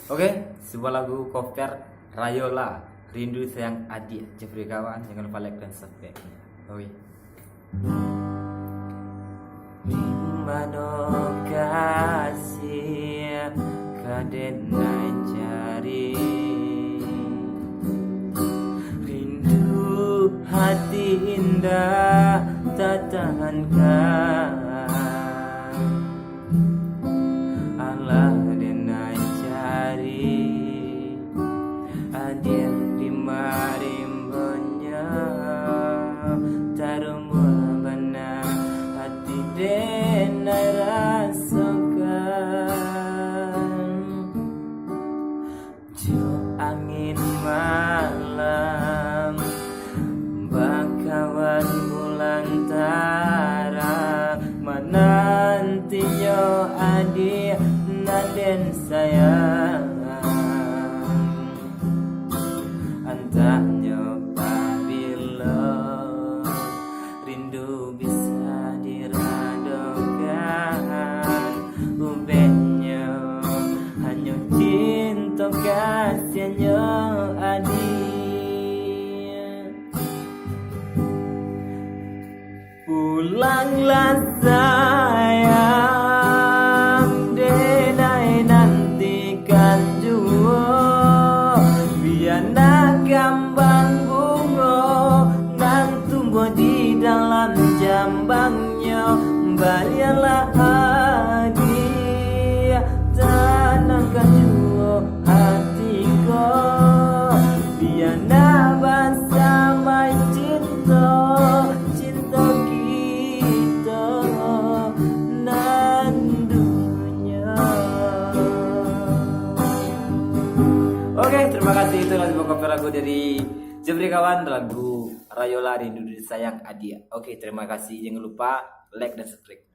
Oke, sebuah lagu cover Rayola, Rindu Sayang Adik. Jeffrey kawan, jangan lupa like dan subscribe. Oke. Dimano kasih kadenai cari, rindu hati indah tak tahankan. Allah denai cari adik di marimbonya, tarumu benar hati denai rasakan. Jo angin malam bakawan bulan tarang, menantinya adik naden sayang. Antahnya apabila rindu bisa diradokan, ubehnya hanya cinta kasihnya adik. Pulanglah sayang, denai nantikan jua, biar nak kambang bunga nan tumbuh di dalam jambangnya. Balialah adik, tenangkan jua hatiku, biar nak bersama cinta kita nandunya. Oke, terima kasih. Itu lagu cover lagu dari Jeffrey kawan, lagu Rayola Rindu Sayang Adia. Oke, terima kasih. Jangan lupa like dan subscribe.